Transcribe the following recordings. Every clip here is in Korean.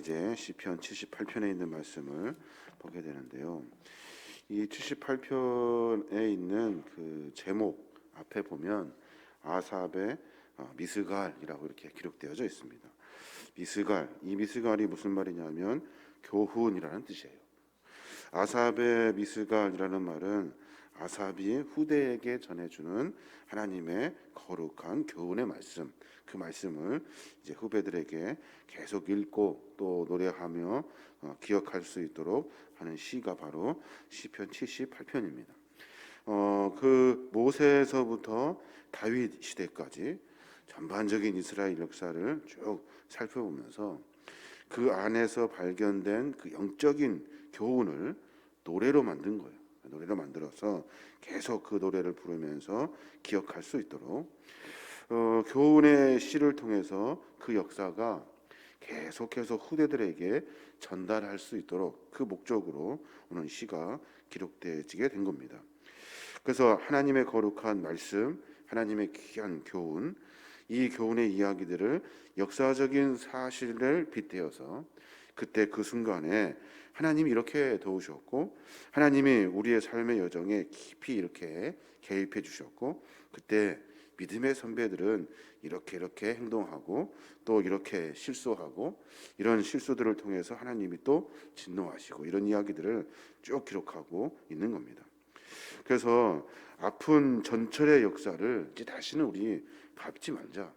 이제 시편 78편에 있는 말씀을 보게 되는데요. 이 78편에 있는 그 제목 앞에 보면 아삽의 미스갈이라고 이렇게 기록되어져 있습니다. 미스갈, 이 미스갈이 무슨 말이냐면 교훈이라는 뜻이에요. 아삽의 미스갈이라는 말은 아삽이 후대에게 전해주는 하나님의 거룩한 교훈의 말씀, 그 말씀을 이제 후배들에게 계속 읽고 또 노래하며 기억할 수 있도록 하는 시가 바로 시편 78편입니다. 그 모세에서부터 다윗 시대까지 전반적인 이스라엘 역사를 쭉 살펴보면서 그 안에서 발견된 그 영적인 교훈을 노래로 만든 거예요. 노래로 만들어서 계속 그 노래를 부르면서 기억할 수 있도록 교훈의 시를 통해서 그 역사가 계속해서 후대들에게 전달할 수 있도록 그 목적으로 오늘 시가 기록되어지게 된 겁니다. 그래서 하나님의 거룩한 말씀, 하나님의 귀한 교훈, 이 교훈의 이야기들을 역사적인 사실을 빗대어서 그때 그 순간에 하나님이 이렇게 도우셨고 하나님이 우리의 삶의 여정에 깊이 이렇게 개입해 주셨고 그때 믿음의 선배들은 이렇게 행동하고 또 이렇게 실수하고 이런 실수들을 통해서 하나님이 또 진노하시고 이런 이야기들을 쭉 기록하고 있는 겁니다. 그래서 아픈 전철의 역사를 이제 다시는 우리 밟지 말자.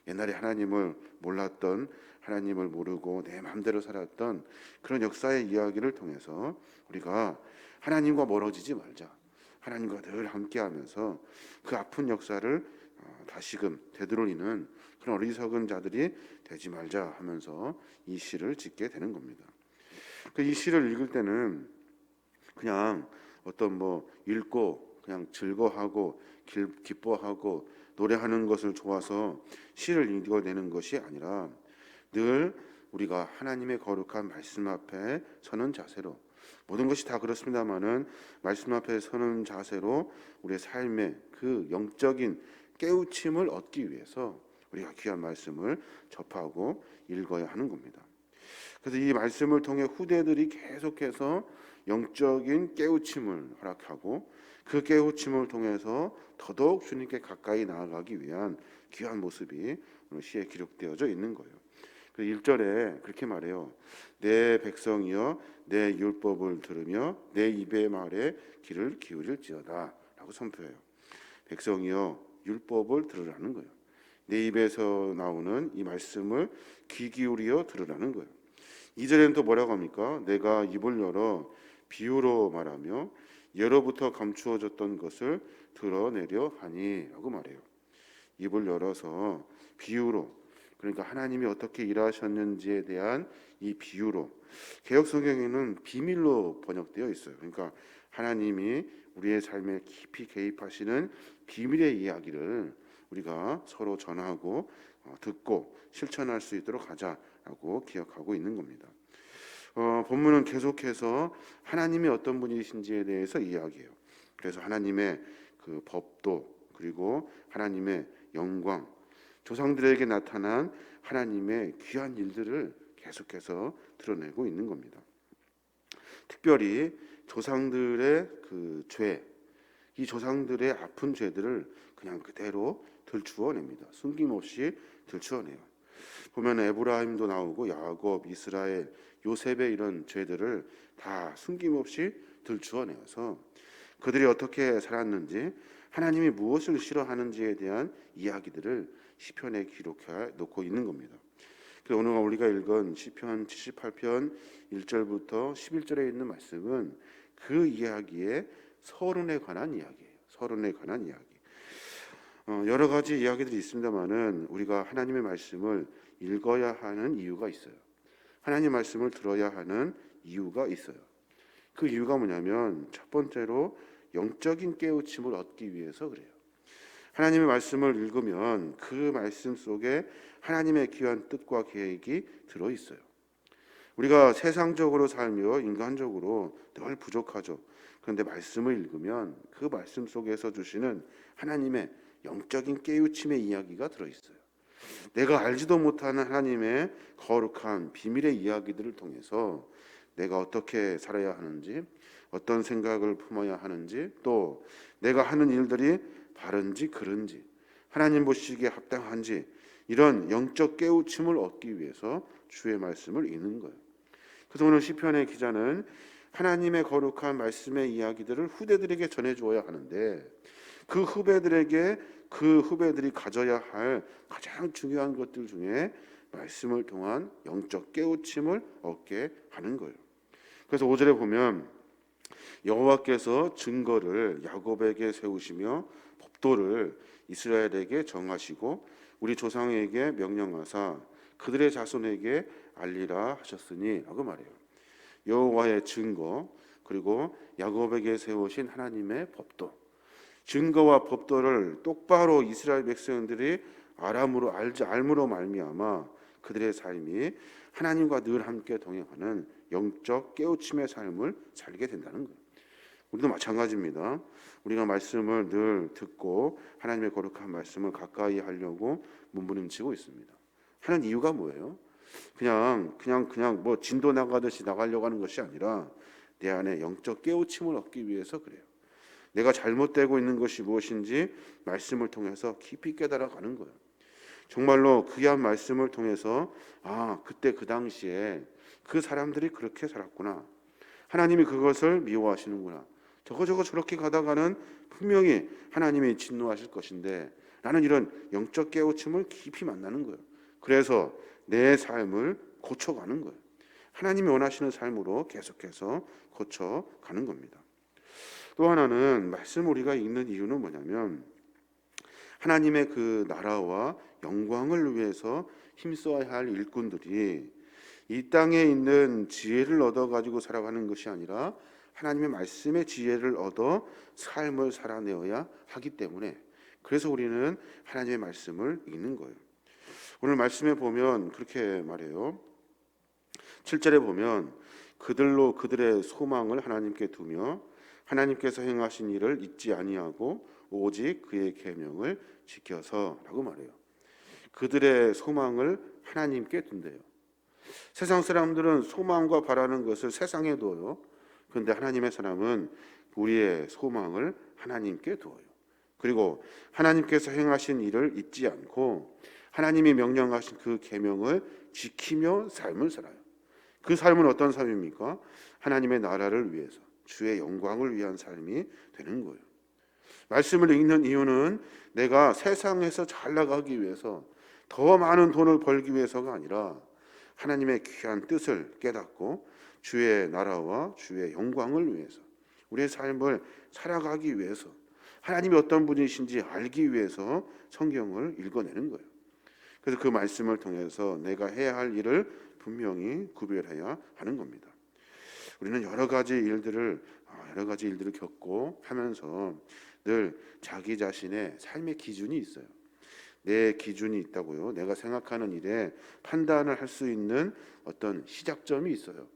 옛날에 하나님을 몰랐던, 하나님을 모르고 내 마음대로 살았던 그런 역사의 이야기를 통해서 우리가 하나님과 멀어지지 말자. 하나님과 늘 함께하면서 그 아픈 역사를 다시금 되돌리는 그런 어리석은 자들이 되지 말자 하면서 이 시를 짓게 되는 겁니다. 이 시를 읽을 때는 그냥 어떤 읽고 그냥 즐거워하고 기뻐하고 노래하는 것을 좋아서 시를 읽어내는 것이 아니라 늘 우리가 하나님의 거룩한 말씀 앞에 서는 자세로 모든 것이 다 그렇습니다만은 말씀 앞에 서는 자세로 우리의 삶의 그 영적인 깨우침을 얻기 위해서 우리가 귀한 말씀을 접하고 읽어야 하는 겁니다. 그래서 이 말씀을 통해 후대들이 계속해서 영적인 깨우침을 허락하고 그 깨우침을 통해서 더더욱 주님께 가까이 나아가기 위한 귀한 모습이 오늘 시에 기록되어져 있는 거예요. 1절에 그렇게 말해요. 내 백성이여 내 율법을 들으며 내 입의 말에 귀를 기울일지어다 라고 선포해요. 백성이여 율법을 들으라는 거예요. 내 입에서 나오는 이 말씀을 귀 기울여 들으라는 거예요. 2절에는 또 뭐라고 합니까? 내가 입을 열어 비유로 말하며 예로부터 감추어졌던 것을 드러내려 하니 라고 말해요. 입을 열어서 비유로, 그러니까 하나님이 어떻게 일하셨는지에 대한 이 비유로, 개역 성경에는 비밀로 번역되어 있어요. 그러니까 하나님이 우리의 삶에 깊이 개입하시는 비밀의 이야기를 우리가 서로 전하고 듣고 실천할 수 있도록 하자라고 기억하고 있는 겁니다. 본문은 계속해서 하나님이 어떤 분이신지에 대해서 이야기해요. 그래서 하나님의 그 법도 그리고 하나님의 영광, 조상들에게 나타난 하나님의 귀한 일들을 계속해서 드러내고 있는 겁니다. 특별히 조상들의 그 죄, 이 조상들의 아픈 죄들을 그냥 그대로 들추어냅니다. 숨김없이 들추어내요. 보면 에브라임도 나오고 야곱, 이스라엘, 요셉의 이런 죄들을 다 숨김없이 들추어내어서 그들이 어떻게 살았는지 하나님이 무엇을 싫어하는지에 대한 이야기들을 시편에 기록해 놓고 있는 겁니다. 그래서 오늘 우리가 읽은 시편 78편 1절부터 11절에 있는 말씀은 그 이야기의 서론에 관한 이야기예요. 서론에 관한 이야기. 여러 가지 이야기들이 있습니다만은 우리가 하나님의 말씀을 읽어야 하는 이유가 있어요. 하나님 말씀을 들어야 하는 이유가 있어요. 그 이유가 뭐냐면 첫 번째로 영적인 깨우침을 얻기 위해서 그래요. 하나님의 말씀을 읽으면 그 말씀 속에 하나님의 귀한 뜻과 계획이 들어 있어요. 우리가 세상적으로 살며 인간적으로 늘 부족하죠. 그런데 말씀을 읽으면 그 말씀 속에서 주시는 하나님의 영적인 깨우침의 이야기가 들어 있어요. 내가 알지도 못하는 하나님의 거룩한 비밀의 이야기들을 통해서 내가 어떻게 살아야 하는지, 어떤 생각을 품어야 하는지, 또 내가 하는 일들이 바른지 그른지, 하나님 보시기에 합당한지, 이런 영적 깨우침을 얻기 위해서 주의 말씀을 읽는 거예요. 그래서 오늘 시편의 기자는 하나님의 거룩한 말씀의 이야기들을 후대들에게 전해주어야 하는데, 그 후배들이 가져야 할 가장 중요한 것들 중에 말씀을 통한 영적 깨우침을 얻게 하는 거예요. 그래서 5절에 보면 여호와께서 증거를 야곱에게 세우시며 법도를 이스라엘에게 정하시고 우리 조상에게 명령하사 그들의 자손에게 알리라 하셨으니 라고 말해요. 여호와의 증거, 그리고 야곱에게 세우신 하나님의 법도, 증거와 법도를 똑바로 이스라엘 백성들이 알므로 말미암아 그들의 삶이 하나님과 늘 함께 동행하는 영적 깨우침의 삶을 살게 된다는 거예요. 우리도 마찬가지입니다. 우리가 말씀을 늘 듣고 하나님의 거룩한 말씀을 가까이 하려고 몸부림치고 있습니다. 하는 이유가 뭐예요? 그냥 뭐 진도 나가듯이 나가려고 하는 것이 아니라 내 안에 영적 깨우침을 얻기 위해서 그래요. 내가 잘못되고 있는 것이 무엇인지 말씀을 통해서 깊이 깨달아가는 거예요. 정말로 귀한 말씀을 통해서 그때 그 당시에 그 사람들이 그렇게 살았구나, 하나님이 그것을 미워하시는구나, 저렇게 가다가는 분명히 하나님이 진노하실 것인데 라는 이런 영적 깨우침을 깊이 만나는 거예요. 그래서 내 삶을 고쳐가는 거예요. 하나님이 원하시는 삶으로 계속해서 고쳐가는 겁니다. 또 하나는 말씀 우리가 읽는 이유는 뭐냐면 하나님의 그 나라와 영광을 위해서 힘써야 할 일꾼들이 이 땅에 있는 지혜를 얻어가지고 살아가는 것이 아니라 하나님의 말씀의 지혜를 얻어 삶을 살아내어야 하기 때문에, 그래서 우리는 하나님의 말씀을 읽는 거예요. 오늘 말씀에 보면 그렇게 말해요. 7절에 보면 그들로 그들의 소망을 하나님께 두며 하나님께서 행하신 일을 잊지 아니하고 오직 그의 계명을 지켜서라고 말해요. 그들의 소망을 하나님께 둔대요. 세상 사람들은 소망과 바라는 것을 세상에 둬요. 그런데 하나님의 사람은 우리의 소망을 하나님께 두어요. 그리고 하나님께서 행하신 일을 잊지 않고 하나님이 명령하신 그 계명을 지키며 삶을 살아요. 그 삶은 어떤 삶입니까? 하나님의 나라를 위해서, 주의 영광을 위한 삶이 되는 거예요. 말씀을 읽는 이유는 내가 세상에서 잘 나가기 위해서, 더 많은 돈을 벌기 위해서가 아니라 하나님의 귀한 뜻을 깨닫고 주의 나라와 주의 영광을 위해서, 우리의 삶을 살아가기 위해서, 하나님이 어떤 분이신지 알기 위해서 성경을 읽어내는 거예요. 그래서 그 말씀을 통해서 내가 해야 할 일을 분명히 구별해야 하는 겁니다. 우리는 여러 가지 일들을 겪고 하면서 늘 자기 자신의 삶의 기준이 있어요. 내 기준이 있다고요. 내가 생각하는 일에 판단을 할 수 있는 어떤 시작점이 있어요.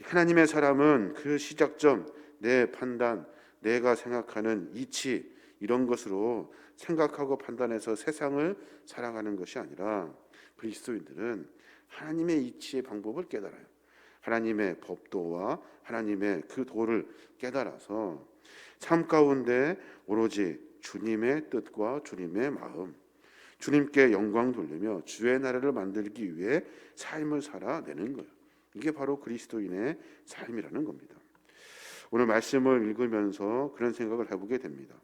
하나님의 사람은 그 시작점, 내 판단, 내가 생각하는 이치, 이런 것으로 생각하고 판단해서 세상을 살아가는 것이 아니라 그리스도인들은 하나님의 이치의 방법을 깨달아요. 하나님의 법도와 하나님의 그 도를 깨달아서 삶 가운데 오로지 주님의 뜻과 주님의 마음, 주님께 영광 돌리며 주의 나라를 만들기 위해 삶을 살아내는 거예요. 이게 바로 그리스도인의 삶이라는 겁니다. 오늘 말씀을 읽으면서 그런 생각을 해보게 됩니다.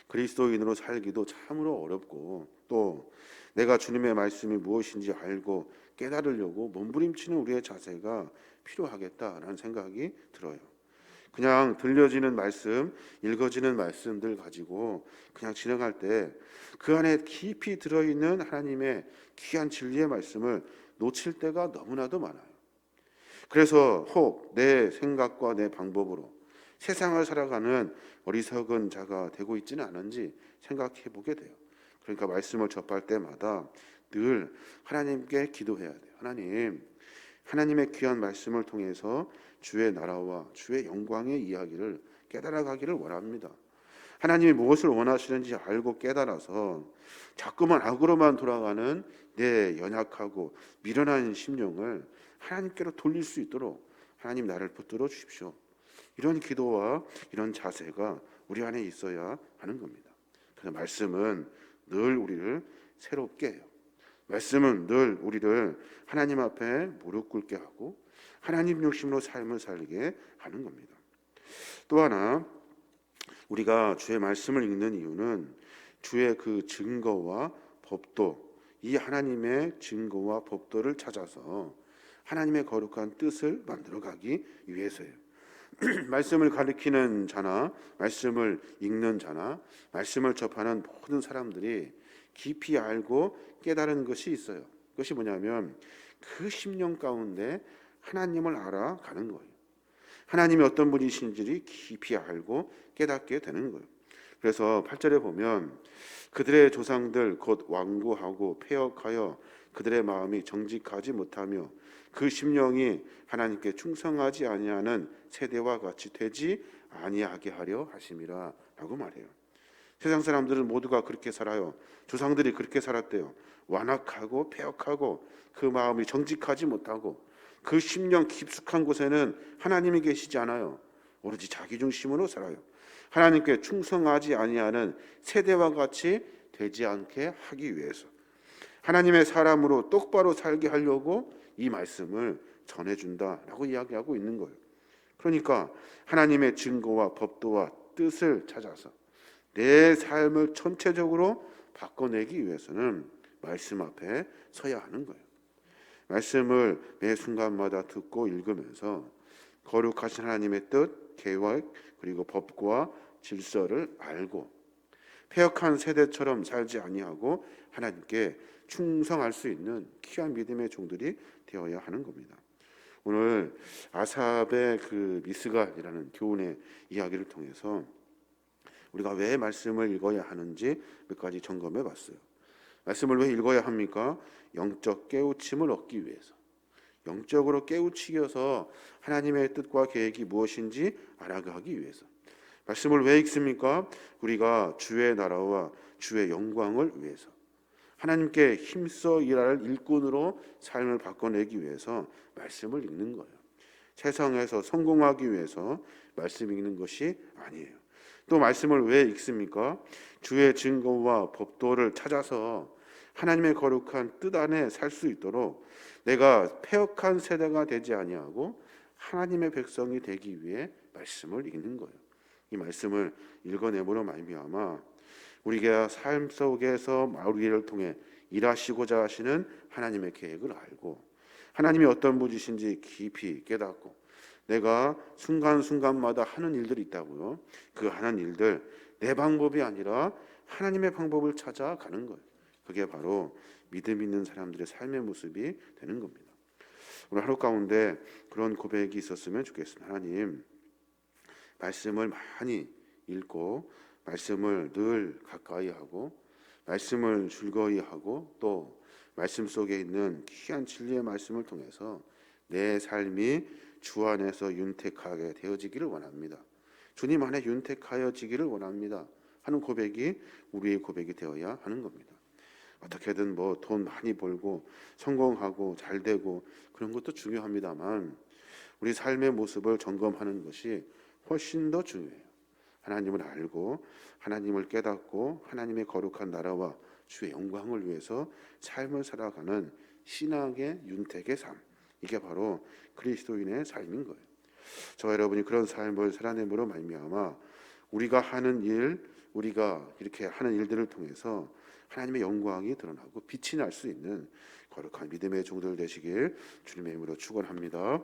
그리스도인으로 살기도 참으로 어렵고, 또 내가 주님의 말씀이 무엇인지 알고 깨달으려고 몸부림치는 우리의 자세가 필요하겠다라는 생각이 들어요. 그냥 들려지는 말씀, 읽어지는 말씀들 가지고 그냥 지나갈 때 그 안에 깊이 들어있는 하나님의 귀한 진리의 말씀을 놓칠 때가 너무나도 많아요. 그래서 혹 내 생각과 내 방법으로 세상을 살아가는 어리석은 자가 되고 있지는 않은지 생각해 보게 돼요. 그러니까 말씀을 접할 때마다 늘 하나님께 기도해야 돼요. 하나님의 귀한 말씀을 통해서 주의 나라와 주의 영광의 이야기를 깨달아 가기를 원합니다. 하나님이 무엇을 원하시는지 알고 깨달아서 자꾸만 악으로만 돌아가는 내 연약하고 미련한 심령을 하나님께로 돌릴 수 있도록 하나님 나를 붙들어 주십시오. 이런 기도와 이런 자세가 우리 안에 있어야 하는 겁니다. 그래서 말씀은 늘 우리를 새롭게 해요. 말씀은 늘 우리를 하나님 앞에 무릎 꿇게 하고 하나님 중심으로 삶을 살게 하는 겁니다. 또 하나 우리가 주의 말씀을 읽는 이유는 주의 그 증거와 법도, 이 하나님의 증거와 법도를 찾아서 하나님의 거룩한 뜻을 만들어가기 위해서예요. 말씀을 가르치는 자나 말씀을 읽는 자나 말씀을 접하는 모든 사람들이 깊이 알고 깨달은 것이 있어요. 그것이 뭐냐면 그 심령 가운데 하나님을 알아가는 거예요. 하나님이 어떤 분이신지를 깊이 알고 깨닫게 되는 거예요. 그래서 8절에 보면 그들의 조상들 곧 완고하고 패역하여 그들의 마음이 정직하지 못하며 그 심령이 하나님께 충성하지 아니하는 세대와 같이 되지 아니하게 하려 하심이라 라고 말해요. 세상 사람들은 모두가 그렇게 살아요. 조상들이 그렇게 살았대요. 완악하고 패역하고 그 마음이 정직하지 못하고 그 심령 깊숙한 곳에는 하나님이 계시지 않아요. 오로지 자기 중심으로 살아요. 하나님께 충성하지 아니하는 세대와 같이 되지 않게 하기 위해서 하나님의 사람으로 똑바로 살게 하려고 이 말씀을 전해준다라고 이야기하고 있는 거예요. 그러니까 하나님의 증거와 법도와 뜻을 찾아서 내 삶을 전체적으로 바꿔내기 위해서는 말씀 앞에 서야 하는 거예요. 말씀을 매 순간마다 듣고 읽으면서 거룩하신 하나님의 뜻, 계획, 그리고 법과 질서를 알고 패역한 세대처럼 살지 아니하고 하나님께 충성할 수 있는 귀한 믿음의 종들이 되어야 하는 겁니다. 오늘 아삽의 그 미스갈이라는 교훈의 이야기를 통해서 우리가 왜 말씀을 읽어야 하는지 몇 가지 점검해 봤어요. 말씀을 왜 읽어야 합니까? 영적 깨우침을 얻기 위해서, 영적으로 깨우치겨서 하나님의 뜻과 계획이 무엇인지 알아가기 위해서. 말씀을 왜 읽습니까? 우리가 주의 나라와 주의 영광을 위해서, 하나님께 힘써 일할 일꾼으로 삶을 바꿔내기 위해서 말씀을 읽는 거예요. 세상에서 성공하기 위해서 말씀 읽는 것이 아니에요. 또 말씀을 왜 읽습니까? 주의 증거와 법도를 찾아서 하나님의 거룩한 뜻 안에 살 수 있도록 내가 패역한 세대가 되지 아니하고 하나님의 백성이 되기 위해 말씀을 읽는 거예요. 이 말씀을 읽어내므로 말미암아 우리가 삶 속에서 우리를 통해 일하시고자 하시는 하나님의 계획을 알고 하나님이 어떤 분이신지 깊이 깨닫고 내가 순간순간마다 하는 일들이 있다고요. 그 하는 일들 내 방법이 아니라 하나님의 방법을 찾아가는 거예요. 그게 바로 믿음 있는 사람들의 삶의 모습이 되는 겁니다. 오늘 하루 가운데 그런 고백이 있었으면 좋겠습니다. 하나님, 말씀을 많이 읽고 말씀을 늘 가까이 하고 말씀을 즐거이 하고 또 말씀 속에 있는 귀한 진리의 말씀을 통해서 내 삶이 주 안에서 윤택하게 되어지기를 원합니다. 주님 안에 윤택하여지기를 원합니다 하는 고백이 우리의 고백이 되어야 하는 겁니다. 어떻게든 뭐 돈 많이 벌고 성공하고 잘 되고 그런 것도 중요합니다만 우리 삶의 모습을 점검하는 것이 훨씬 더 중요해요. 하나님을 알고 하나님을 깨닫고 하나님의 거룩한 나라와 주의 영광을 위해서 삶을 살아가는 신앙의 윤택의 삶, 이게 바로 그리스도인의 삶인 거예요. 저와 여러분이 그런 삶을 살아내므로 말미암아 우리가 하는 일, 우리가 이렇게 하는 일들을 통해서 하나님의 영광이 드러나고 빛이 날 수 있는 거룩한 믿음의 종들 되시길 주님의 이름으로 축원합니다.